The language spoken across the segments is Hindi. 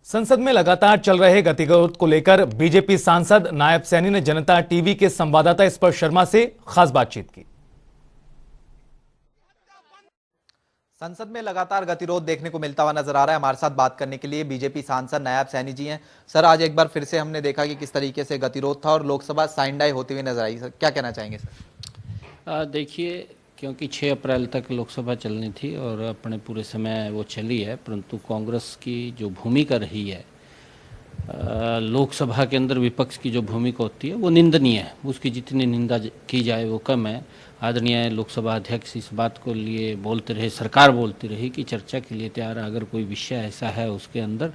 संसद में लगातार चल रहे गतिरोध को लेकर बीजेपी सांसद नायब सैनी ने जनता टीवी के संवाददाता स्पर्श शर्मा से खास बातचीत की। संसद में लगातार गतिरोध देखने को मिलता हुआ नजर आ रहा है। हमारे साथ बात करने के लिए बीजेपी सांसद नायब सैनी जी हैं। सर, आज एक बार फिर से हमने देखा कि किस तरीके से गतिरोध था और लोकसभा साइन डाई होती हुई नजर आई। सर, क्या कहना चाहेंगे? सर देखिए, क्योंकि 6 अप्रैल तक लोकसभा चलनी थी और अपने पूरे समय वो चली है, परंतु कांग्रेस की जो भूमिका रही है लोकसभा के अंदर विपक्ष की जो भूमिका होती है वो निंदनीय है। उसकी जितनी निंदा की जाए वो कम है। आदरणीय लोकसभा अध्यक्ष इस बात को लिए बोलते रहे, सरकार बोलती रही कि चर्चा के लिए तैयार है अगर कोई विषय ऐसा है उसके अंदर,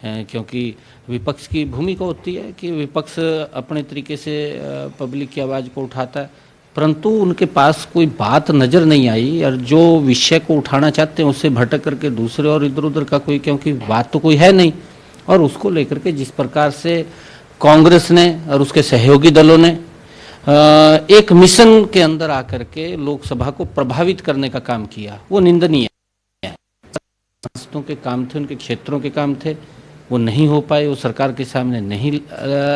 क्योंकि विपक्ष की भूमिका होती है कि विपक्ष अपने तरीके से पब्लिक की आवाज़ को उठाता है, परंतु उनके पास कोई बात नज़र नहीं आई और जो विषय को उठाना चाहते हैं उससे भटक करके दूसरे और इधर उधर का कोई, क्योंकि बात तो कोई है नहीं, और उसको लेकर के जिस प्रकार से कांग्रेस ने और उसके सहयोगी दलों ने एक मिशन के अंदर आकर के लोकसभा को प्रभावित करने का काम किया, वो निंदनीय है। सांसदों के काम थे, उनके क्षेत्रों के काम थे, वो नहीं हो पाए, वो सरकार के सामने नहीं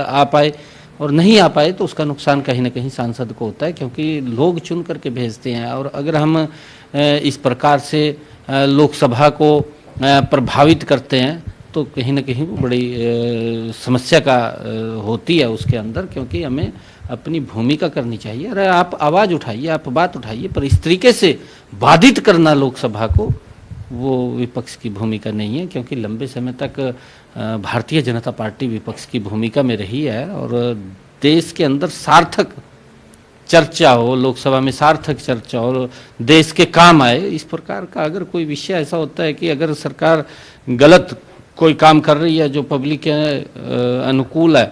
आ पाए, और नहीं आ पाए तो उसका नुकसान कहीं ना कहीं सांसद को होता है, क्योंकि लोग चुन करके भेजते हैं। और अगर हम इस प्रकार से लोकसभा को प्रभावित करते हैं तो कहीं ना कहीं वो बड़ी समस्या का होती है उसके अंदर, क्योंकि हमें अपनी भूमिका करनी चाहिए। अरे आप आवाज़ उठाइए, आप बात उठाइए, पर इस तरीके से बाधित करना लोकसभा को, वो विपक्ष की भूमिका नहीं है। क्योंकि लंबे समय तक भारतीय जनता पार्टी विपक्ष की भूमिका में रही है और देश के अंदर सार्थक चर्चा हो, लोकसभा में सार्थक चर्चा हो, देश के काम आए, इस प्रकार का अगर कोई विषय ऐसा होता है कि अगर सरकार गलत कोई काम कर रही है जो पब्लिक के अनुकूल है,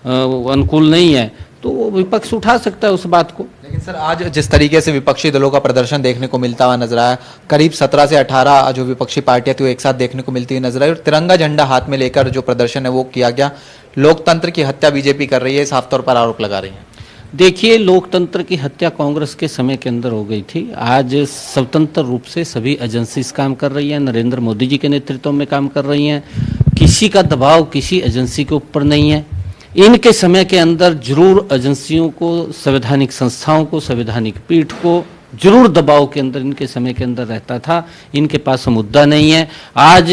अनुकूल नहीं है, तो वो विपक्ष उठा सकता है उस बात को। लेकिन सर, आज जिस तरीके से विपक्षी दलों का प्रदर्शन देखने को मिलता हुआ नजर आया, करीब 17 से 18 जो विपक्षी पार्टियां थी वो एक साथ देखने को मिलती हुई नजर आई और तिरंगा झंडा हाथ में लेकर जो प्रदर्शन है वो किया गया। लोकतंत्र की हत्या बीजेपी कर रही है, साफ तौर पर आरोप लगा रही है। देखिए, लोकतंत्र की हत्या कांग्रेस के समय के अंदर हो गई थी। आज स्वतंत्र रूप से सभी एजेंसीज काम कर रही हैं, नरेंद्र मोदी जी के नेतृत्व में काम कर रही हैं। किसी का दबाव किसी एजेंसी के ऊपर नहीं है। इनके समय के अंदर जरूर एजेंसियों को, संवैधानिक संस्थाओं को, संवैधानिक पीठ को जरूर दबाव के अंदर इनके समय के अंदर रहता था। इनके पास मुद्दा नहीं है। आज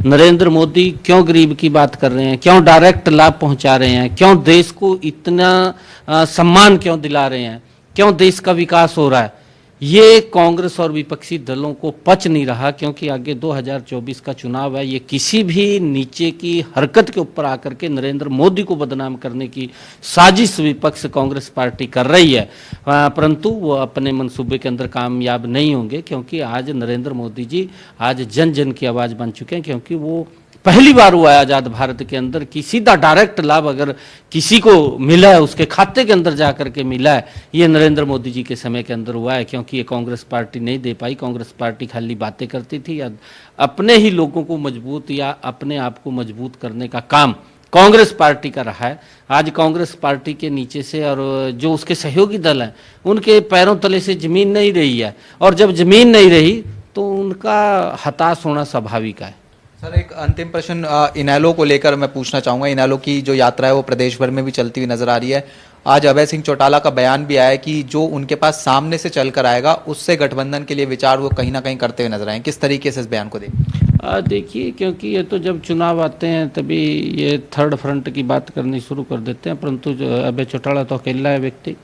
नरेंद्र मोदी क्यों गरीब की बात कर रहे हैं, क्यों डायरेक्ट लाभ पहुंचा रहे हैं, क्यों देश को इतना सम्मान क्यों दिला रहे हैं, क्यों देश का विकास हो रहा है, ये कांग्रेस और विपक्षी दलों को पच नहीं रहा। क्योंकि आगे 2024 का चुनाव है। ये किसी भी नीचे की हरकत के ऊपर आकर के नरेंद्र मोदी को बदनाम करने की साजिश विपक्ष कांग्रेस पार्टी कर रही है, परंतु वो अपने मंसूबे के अंदर कामयाब नहीं होंगे। क्योंकि आज नरेंद्र मोदी जी आज जन जन की आवाज़ बन चुके हैं। क्योंकि वो पहली बार हुआ है आज़ाद भारत के अंदर कि सीधा डायरेक्ट लाभ अगर किसी को मिला है, उसके खाते के अंदर जाकर के मिला है, ये नरेंद्र मोदी जी के समय के अंदर हुआ है। क्योंकि ये कांग्रेस पार्टी नहीं दे पाई। कांग्रेस पार्टी खाली बातें करती थी या अपने ही लोगों को मजबूत या अपने आप को मजबूत करने का काम कांग्रेस पार्टी का रहा है। आज कांग्रेस पार्टी के नीचे से और जो उसके सहयोगी दल हैं उनके पैरों तले से जमीन नहीं रही है, और जब जमीन नहीं रही तो उनका हताश होना स्वाभाविक है। सर, एक अंतिम प्रश्न इनेलो को लेकर मैं पूछना चाहूंगा। इनेलो की जो यात्रा है वो प्रदेश भर में भी चलती हुई नजर आ रही है। आज अभय सिंह चौटाला का बयान भी आया है कि जो उनके पास सामने से चलकर आएगा उससे गठबंधन के लिए विचार वो कहीं ना कहीं करते हुए नजर आए। किस तरीके से इस बयान को देखें? देखिए, क्योंकि ये तो जब चुनाव आते हैं तभी ये थर्ड फ्रंट की बात करनी शुरू कर देते हैं, परंतु अभय चौटाला तो अकेला है, व्यक्ति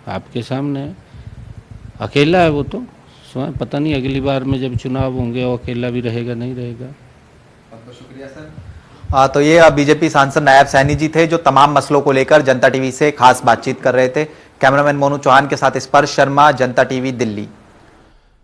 आपके सामने है, अकेला है वो तो। पता नहीं अगली बार में जब चुनाव होंगे वो अकेला भी रहेगा नहीं रहेगा। बहुत शुक्रिया सर। तो ये बीजेपी सांसद नायब सैनी जी थे जो तमाम मसलों को लेकर जनता टीवी से खास बातचीत कर रहे थे। कैमरामैन मोनू चौहान के साथ स्पर्श शर्मा, जनता टीवी, दिल्ली।